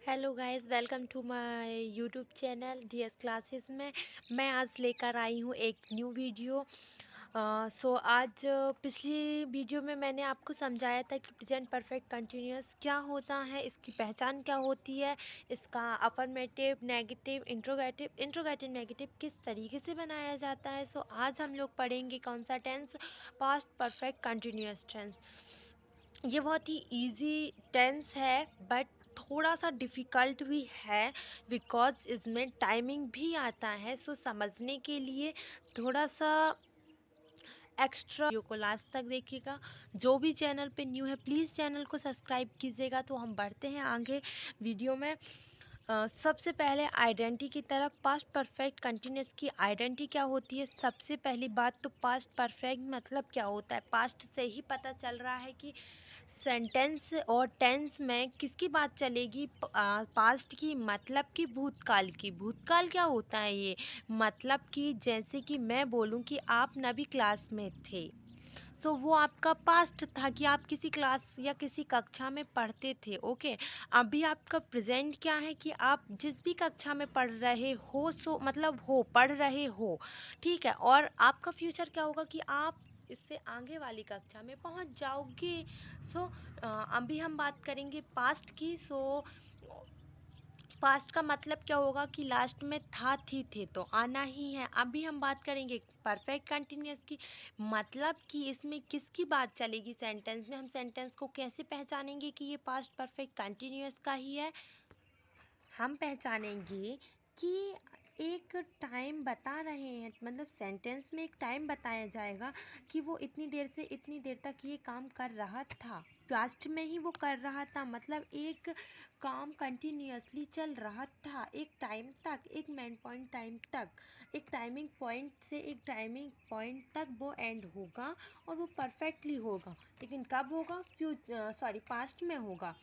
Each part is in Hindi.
Hello guys, welcome to my YouTube channel DS classes में मैं आज लेकर आई हूँ एक न्यू वीडियो। आज पिछली वीडियो में मैंने आपको समझाया था कि प्रेजेंट परफेक्ट कंटिन्यूअस क्या होता है, इसकी पहचान क्या होती है, इसका अफर्मेटिव, नेगेटिव, इंट्रोगेटिव नेगेटिव किस तरीके से बनाया जाता है। आज हम लोग पढ़ेंगे कौन सा tense, past perfect continuous tense. ये बहुत ही इजी टेंस है बट थोड़ा सा डिफ़िकल्ट भी है बिकॉज़ इसमें टाइमिंग भी आता है। समझने के लिए थोड़ा सा एक्स्ट्रा वीडियो को लास्ट तक देखिएगा। जो भी चैनल पे न्यू है प्लीज़ चैनल को सब्सक्राइब कीजिएगा। तो हम बढ़ते हैं आगे वीडियो में। सबसे पहले आइडेंटिटी की तरफ। पास्ट परफेक्ट कंटिन्यूअस की आइडेंटिटी क्या होती है? सबसे पहली बात तो पास्ट परफेक्ट मतलब क्या होता है? पास्ट से ही पता चल रहा है कि सेंटेंस और टेंस में किसकी बात चलेगी। पास्ट की मतलब कि भूतकाल की। भूतकाल क्या होता है? ये मतलब कि जैसे कि मैं बोलूं कि आप नवी क्लास में थे, वो आपका पास्ट था कि आप किसी क्लास या किसी कक्षा में पढ़ते थे। ओके, अभी आपका प्रेजेंट क्या है कि आप जिस भी कक्षा में पढ़ रहे हो, मतलब हो पढ़ रहे हो, ठीक है। और आपका फ्यूचर क्या होगा कि आप इससे आगे वाली कक्षा में पहुंच जाओगे। सो अभी हम बात करेंगे पास्ट की। पास्ट का मतलब क्या होगा कि लास्ट में था, थी, थे तो आना ही है। अभी हम बात करेंगे परफेक्ट कंटिन्यूअस की, मतलब कि इसमें किसकी बात चलेगी सेंटेंस में। हम सेंटेंस को कैसे पहचानेंगे कि ये पास्ट परफेक्ट कंटिन्यूअस का ही है? हम पहचानेंगे कि एक टाइम बता रहे हैं, मतलब सेंटेंस में एक टाइम बताया जाएगा कि वो इतनी देर से इतनी देर तक ये काम कर रहा था। पास्ट में ही वो कर रहा था, मतलब एक काम कंटिन्यूअसली चल रहा था एक टाइम तक, एक मेन पॉइंट टाइम तक, एक टाइमिंग पॉइंट से एक टाइमिंग पॉइंट तक वो एंड होगा और वो परफेक्टली होगा। लेकिन कब होगा? पास्ट में होगा।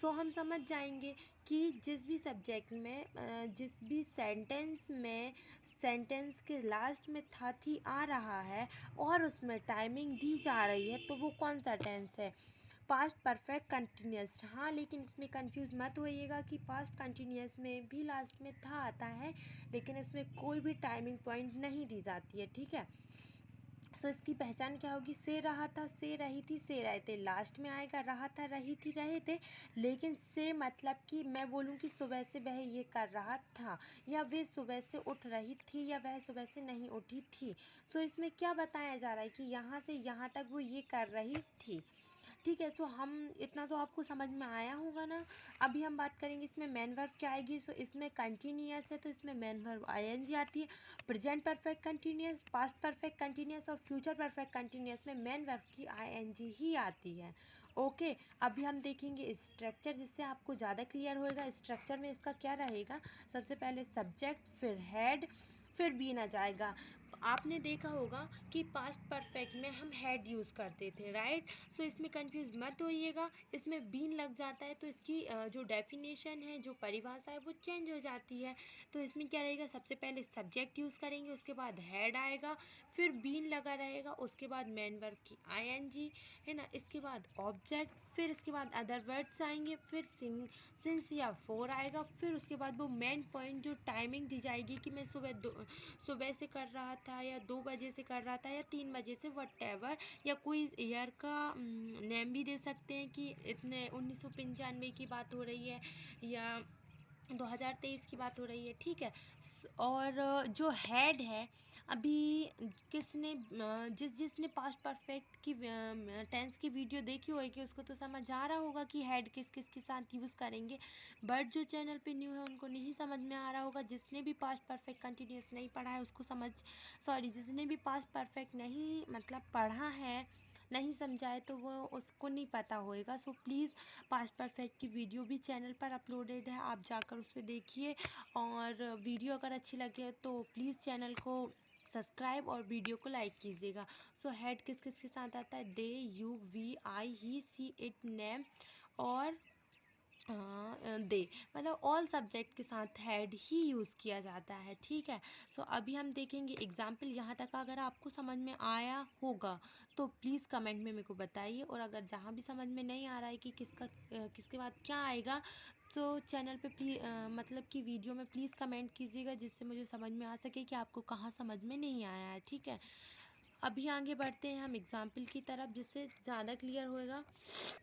हम समझ जाएंगे कि जिस भी सब्जेक्ट में जिस भी सेंटेंस में सेंटेंस के लास्ट में था, थी आ रहा है और उसमें टाइमिंग दी जा रही है, तो वो कौन सा टेंस है? Past perfect continuous. हाँ, लेकिन इसमें कंफ्यूज मत होइएगा कि पास्ट कंटिन्यूअस में भी लास्ट में था आता है, लेकिन इसमें कोई भी टाइमिंग पॉइंट नहीं दी जाती है, ठीक है। इसकी पहचान क्या होगी? से रहा था, से रही थी, से रहे थे। लास्ट में आएगा रहा था, रही थी, रहे थे। लेकिन से मतलब कि मैं बोलूँ कि सुबह से वह ये कर रहा था, या वे सुबह से उठ रही थी, या वह सुबह से नहीं उठी थी। इसमें क्या बताया जा रहा है कि यहाँ से यहाँ तक वो ये कर रही थी, ठीक है। हम इतना तो आपको समझ में आया होगा ना। अभी हम बात करेंगे इसमें मेन वर्ब क्या आएगी। इसमें कंटिन्यूअस है तो इसमें मेन वर्ब आईएनजी आती है। Present perfect continuous, past perfect continuous और फ्यूचर परफेक्ट कंटिन्यूअस में मेन वर्ब की आईएनजी ही आती है। ओके, अभी हम देखेंगे स्ट्रक्चर, जिससे आपको ज़्यादा क्लियर होएगा। स्ट्रक्चर में इसका क्या रहेगा? सबसे पहले सब्जेक्ट, फिर हेड, फिर बीन आ जाएगा। आपने देखा होगा कि पास्ट परफेक्ट में हम हेड यूज़ करते थे, राइट। इसमें कंफ्यूज मत होइएगा, इसमें बीन लग जाता है तो इसकी जो डेफिनेशन है, जो परिभाषा है, वो चेंज हो जाती है। इसमें क्या रहेगा? सबसे पहले सब्जेक्ट यूज़ करेंगे, उसके बाद हेड आएगा, फिर बीन लगा रहेगा, उसके बाद मेन वर्ब की आईएनजी, है ना। इसके बाद ऑब्जेक्ट, फिर इसके बाद अदर वर्ड्स आएंगे, फिर सिंस या फोर आएगा, फिर उसके बाद वो मेन पॉइंट जो टाइमिंग दी जाएगी कि मैं सुबह से कर रहा था, या 2 बजे से कर रहा था, या 3 बजे से, वट, या कोई ईयर का नेम भी दे सकते हैं कि इतने 1995 की बात हो रही है, या 2023 की बात हो रही है, ठीक है। और जो हेड है, अभी जिसने पास्ट परफेक्ट की टेंस की वीडियो देखी होगी उसको तो समझ आ रहा होगा कि हेड किस किस के साथ यूज़ करेंगे। बट जो चैनल पे न्यू है उनको नहीं समझ में आ रहा होगा। जिसने भी पास्ट परफेक्ट कंटिन्यूअस नहीं पढ़ा है उसको जिसने भी पास्ट परफेक्ट नहीं मतलब पढ़ा है, नहीं समझा है, तो वो उसको नहीं पता होएगा। प्लीज़, पास्ट परफेक्ट की वीडियो भी चैनल पर अपलोडेड है, आप जाकर उस पर देखिए। और वीडियो अगर अच्छी लगे तो प्लीज़ चैनल को सब्सक्राइब और वीडियो को लाइक कीजिएगा। हेड किस किस के साथ आता है? They, you, we, I, he, she, it, name और दे, मतलब ऑल सब्जेक्ट के साथ हेड ही यूज़ किया जाता है, ठीक है। अभी हम देखेंगे एग्जाम्पल। यहाँ तक अगर आपको समझ में आया होगा तो प्लीज़ कमेंट में मेरे को बताइए, और अगर जहाँ भी समझ में नहीं आ रहा है कि किसके बाद क्या आएगा, तो चैनल पे मतलब कि वीडियो में प्लीज़ कमेंट कीजिएगा, जिससे मुझे समझ में आ सके कि आपको कहाँ समझ में नहीं आया है, ठीक है। अभी आगे बढ़ते हैं हम एग्जाम्पल की तरफ, जिससे ज़्यादा क्लियर होएगा।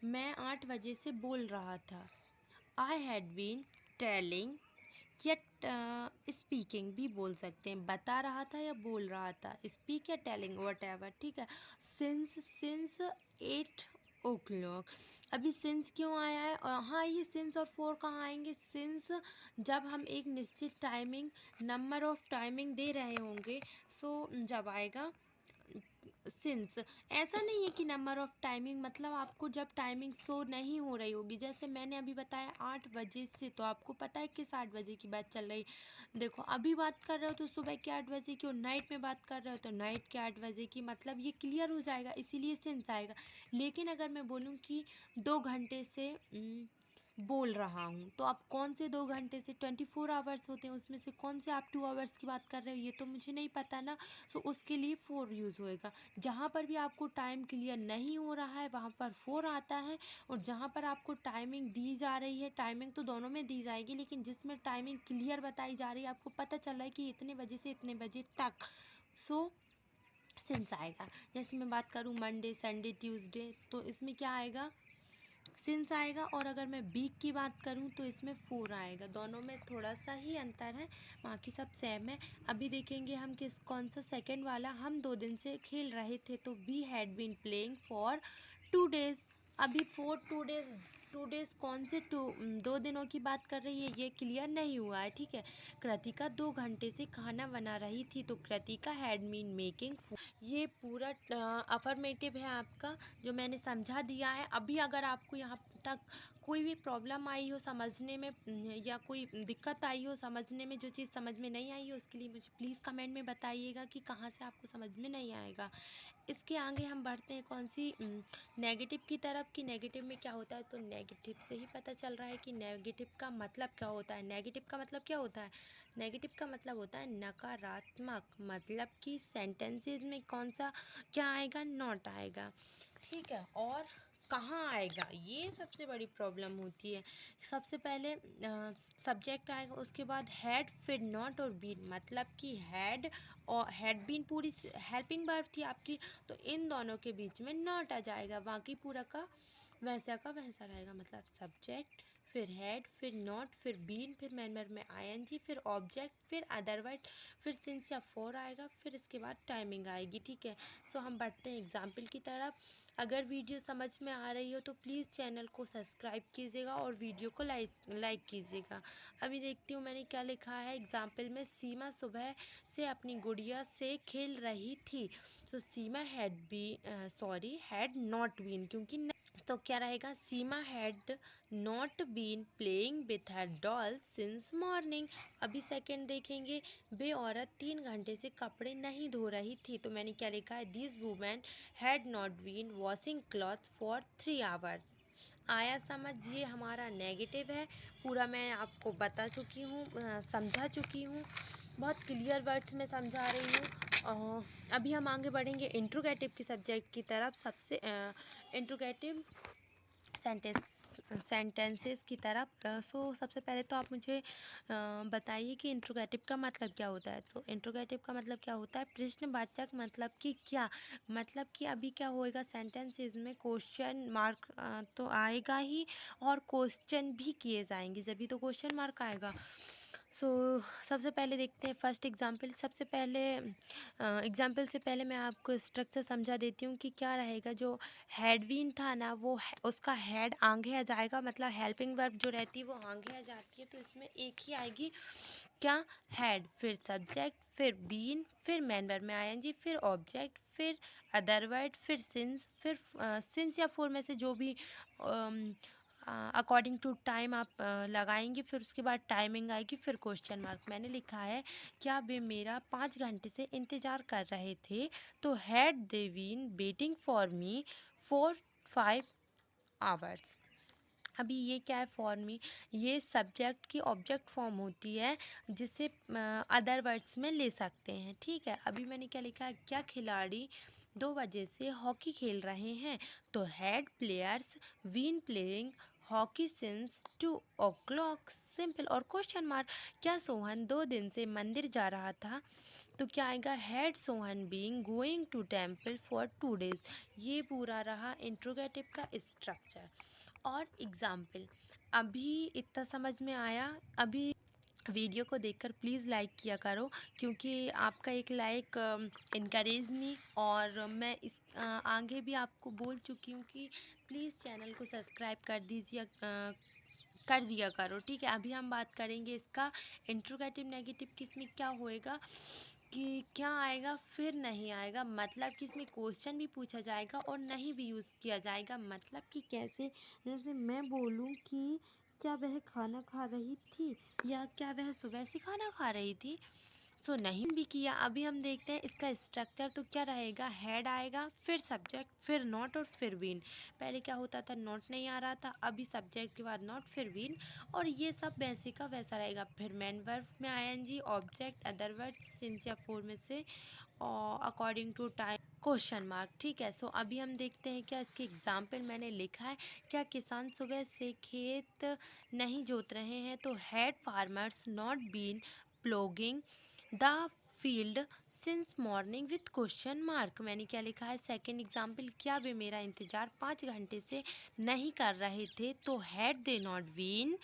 मैं 8 बजे से बोल रहा था। आई हैड बीन टेलिंग, या स्पीकिंग भी बोल सकते हैं, बता रहा था या बोल रहा था, स्पीक या टेलिंग वट एवर, ठीक है। Since 8 o'clock। अभी सिंस क्यों आया है? हाँ, ये सिंस और फोर कहाँ आएंगे? सिंस जब हम एक निश्चित टाइमिंग, नंबर ऑफ टाइमिंग दे रहे होंगे, सो जब आएगा सिंस। ऐसा नहीं है कि नंबर ऑफ टाइमिंग, मतलब आपको जब टाइमिंग शो नहीं हो रही होगी, जैसे मैंने अभी बताया 8 बजे से, तो आपको पता है किस 8 बजे की बात चल रही। देखो, अभी बात कर रहे हो तो सुबह के 8 बजे की, और नाइट में बात कर रहे हो तो नाइट के 8 बजे की, मतलब ये क्लियर हो जाएगा, इसीलिए सिंस आएगा। लेकिन अगर मैं बोलूँ कि 2 घंटे से बोल रहा हूँ, तो आप कौन से 2 घंटे से? 24 आवर्स होते हैं, उसमें से कौन से आप 2 आवर्स की बात कर रहे हो, ये तो मुझे नहीं पता ना। सो उसके लिए फोर यूज़ होएगा। जहाँ पर भी आपको टाइम क्लियर नहीं हो रहा है वहाँ पर फोर आता है, और जहाँ पर आपको टाइमिंग दी जा रही है, टाइमिंग तो दोनों में दी जाएगी, लेकिन जिसमें टाइमिंग क्लियर बताई जा रही है, आपको पता चल रहा है कि इतने बजे से इतने बजे तक, सो सिंस आएगा। जैसे मैं बात करूँ मंडे, संडे, ट्यूसडे, तो इसमें क्या आएगा? सिंस आएगा। और अगर मैं वीक की बात करूं तो इसमें फोर आएगा। दोनों में थोड़ा सा ही अंतर है, बाकी सब सेम है। अभी देखेंगे हम कौन सा सेकंड वाला। हम 2 दिन से खेल रहे थे, तो we had been playing for 2 days। अभी फॉर 2 days, 2 days कौन से 2 दिनों की बात कर रही है, ये क्लियर नहीं हुआ है, ठीक है। कृतिका 2 घंटे से खाना बना रही थी, तो कृतिका हैड बीन मेकिंग। ये पूरा अफर्मेटिव है आपका, जो मैंने समझा दिया है। अभी अगर आपको यहाँ तक कोई भी प्रॉब्लम आई हो समझने में, या कोई दिक्कत आई हो समझने में, जो चीज़ समझ में नहीं आई हो, उसके लिए मुझे प्लीज़ कमेंट में बताइएगा कि कहाँ से आपको समझ में नहीं आएगा। इसके आगे हम बढ़ते हैं कौन सी, नेगेटिव की तरफ, कि नेगेटिव में क्या होता है। तो नेगेटिव से ही पता चल रहा है कि नेगेटिव का मतलब क्या होता है। नेगेटिव का मतलब क्या होता है? नेगेटिव का मतलब होता है नकारात्मक, मतलब कि सेंटेंसेस में कौन सा क्या आएगा? नॉट आएगा, ठीक है। और कहाँ आएगा, ये सबसे बड़ी प्रॉब्लम होती है। सबसे पहले सब्जेक्ट आएगा, उसके बाद हैड, फिर नॉट और बीन, मतलब कि हैड और हैड बीन पूरी हेल्पिंग वर्ब थी आपकी, तो इन दोनों के बीच में नॉट आ जाएगा, बाकी पूरा का वैसा रहेगा। मतलब सब्जेक्ट, फिर हैड, फिर नॉट, फिर बीन, फिर मैनर में आईएनजी, फिर ऑब्जेक्ट, फिर अदर वर्ड, फिर सिंस या फोर आएगा, फिर इसके बाद टाइमिंग आएगी, ठीक है। सो हम बढ़ते हैं एग्जाम्पल की तरफ। अगर वीडियो समझ में आ रही हो तो प्लीज़ चैनल को सब्सक्राइब कीजिएगा और वीडियो को लाइक कीजिएगा। अभी देखती हूँ मैंने क्या लिखा है एग्जाम्पल में। सीमा सुबह से अपनी गुड़िया से खेल रही थी। तो सीमा हैड नॉट बीन, क्योंकि तो क्या रहेगा? Seema had not been playing with her doll since morning. अभी सेकंड देखेंगे। वे औरत 3 घंटे से कपड़े नहीं धो रही थी। तो मैंने क्या लिखा है? This women had not been washing cloth for 3 hours. आया समझ? ये हमारा नेगेटिव है, पूरा मैं आपको बता चुकी हूँ, समझा चुकी हूँ, बहुत क्लियर वर्ड्स में समझा रही हूँ। अभी हम आगे बढ़ेंगे इंट्रोगेटिव की सब्जेक्ट की तरफ। सबसे इंट्रोगेटिव सेंटेंसेस की तरफ। सो सबसे पहले तो आप मुझे बताइए कि इंट्रोगेटिव का मतलब क्या होता है। सो इंट्रोगेटिव का मतलब क्या होता है? प्रश्नवाचक, मतलब कि क्या, मतलब कि अभी क्या होएगा सेंटेंसेस में? क्वेश्चन मार्क तो आएगा ही, और क्वेश्चन भी किए जाएंगे, जब भी तो क्वेश्चन मार्क आएगा। सो सबसे पहले देखते हैं फर्स्ट एग्जाम्पल। सबसे पहले एग्जाम्पल से पहले मैं आपको स्ट्रक्चर समझा देती हूँ कि क्या रहेगा। जो हैडवीन था ना, वो उसका हेड आगे आ जाएगा, मतलब हेल्पिंग वर्ब जो रहती है वो आगे आ जाती है, तो इसमें एक ही आएगी, क्या? हैड, फिर सब्जेक्ट, फिर बीन, फिर मैन वर्ब में आईएनजी, फिर ऑब्जेक्ट, फिर अदर वर्ड, फिर सिंस, फिर सिंस या फोर में से जो भी अकॉर्डिंग टू टाइम आप लगाएंगे, फिर उसके बाद टाइमिंग आएगी, फिर क्वेश्चन मार्क। मैंने लिखा है क्या वे मेरा 5 घंटे से इंतज़ार कर रहे थे। तो had they been waiting for me for 5 hours. अभी ये क्या है? फॉर मी, ये सब्जेक्ट की ऑब्जेक्ट फॉर्म होती है, जिसे अदर वर्ड्स में ले सकते हैं, ठीक है। अभी मैंने क्या लिखा है? क्या खिलाड़ी 2 बजे से हॉकी खेल रहे हैं। तो had players been playing hockey since 2 o'clock। Simple. और क्वेश्चन मार्क। क्या सोहन 2 दिन से मंदिर जा रहा था? तो क्या आएगा, had Sohan being going to temple for 2 days। ये पूरा रहा इंट्रोगेटिव का स्ट्रक्चर। और एग्जाम्पल। अभी इतना समझ में आया? अभी वीडियो को देखकर प्लीज़ लाइक किया करो, क्योंकि आपका एक लाइक इनकरेज मी, और मैं आगे भी आपको बोल चुकी हूँ कि प्लीज़ चैनल को सब्सक्राइब कर दीजिए, कर दिया करो, ठीक है। अभी हम बात करेंगे इसका इंट्रोगेटिव नेगेटिव किस में क्या होएगा, कि क्या आएगा फिर नहीं आएगा, मतलब कि इसमें क्वेश्चन भी पूछा जाएगा और नहीं भी यूज़ किया जाएगा। मतलब कि कैसे, जैसे मैं बोलूँ कि क्या वह खाना खा रही थी, या क्या वह सुबह से खाना खा रही थी। सो नहीं भी किया। अभी हम देखते हैं इसका स्ट्रक्चर, तो क्या रहेगा, हैड आएगा, फिर सब्जेक्ट, फिर नॉट और फिर बीन। पहले क्या होता था, नॉट नहीं आ रहा था, अभी सब्जेक्ट के बाद नॉट फिर बीन, और ये सब वैसे का वैसा रहेगा। फिर मेन वर्ब में ING, object, other word, since या फोर में से, और according to time, question mark, ठीक है। सो अभी हम देखते हैं क्या इसके एग्जाम्पल मैंने लिखा है। क्या किसान सुबह से खेत नहीं जोत रहे हैं? तो had farmers not been ploughing the field since morning with question mark. मैंने क्या लिखा है, सेकेंड एग्जाम्पल। क्या वे मेरा इंतजार 5 घंटे से नहीं कर रहे थे? तो had they not been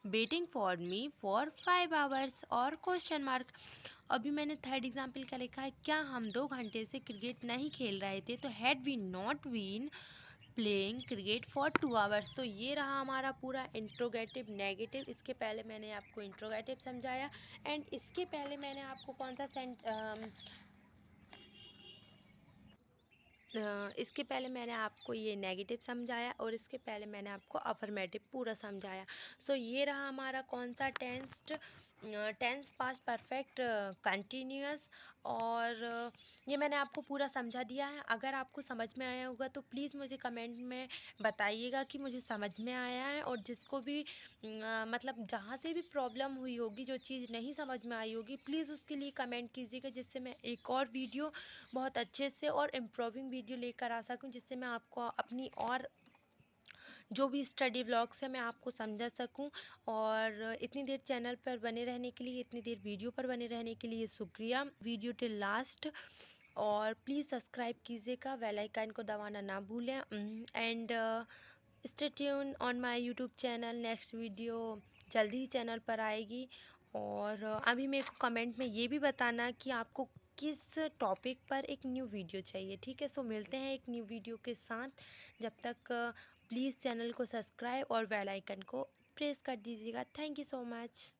waiting for me for 5 hours, और क्वेश्चन मार्क। अभी मैंने थर्ड एग्जाम्पल क्या लिखा है, क्या हम 2 घंटे से क्रिकेट नहीं खेल रहे थे? तो had we not been playing cricket for 2 hours। तो ये रहा हमारा पूरा इंट्रोगेटिव नेगेटिव। इसके पहले मैंने आपको इंट्रोगेटिव समझाया, एंड इसके पहले मैंने आपको कौन सा इसके पहले मैंने आपको ये नेगेटिव समझाया, और इसके पहले मैंने आपको अफर्मेटिव पूरा समझाया। सो ये रहा हमारा कौन सा टेंस पास्ट परफेक्ट कंटिन्यूअस, और ये मैंने आपको पूरा समझा दिया है। अगर आपको समझ में आया होगा तो प्लीज़ मुझे कमेंट में बताइएगा कि मुझे समझ में आया है, और जिसको भी मतलब जहाँ से भी प्रॉब्लम हुई होगी, जो चीज़ नहीं समझ में आई होगी, प्लीज़ उसके लिए कमेंट कीजिएगा, जिससे मैं एक और वीडियो बहुत अच्छे से और इम्प्रूविंग वीडियो लेकर आ सकूं, जिससे मैं आपको अपनी और जो भी स्टडी व्लॉग्स है मैं आपको समझा सकूं। और इतनी देर चैनल पर बने रहने के लिए, इतनी देर वीडियो पर बने रहने के लिए शुक्रिया। वीडियो टिल लास्ट, और प्लीज़ सब्सक्राइब कीजिएगा, बेल आइकन को दबाना ना भूलें, and stay tune on my YouTube channel. Next video जल्दी ही चैनल पर आएगी। और अभी मेरे को कमेंट में ये भी बताना कि आपको किस टॉपिक पर एक न्यू वीडियो चाहिए, ठीक है। सो मिलते हैं एक न्यू वीडियो के साथ। जब तक प्लीज़ चैनल को सब्सक्राइब और बेल आइकन को प्रेस कर दीजिएगा। Thank you so much.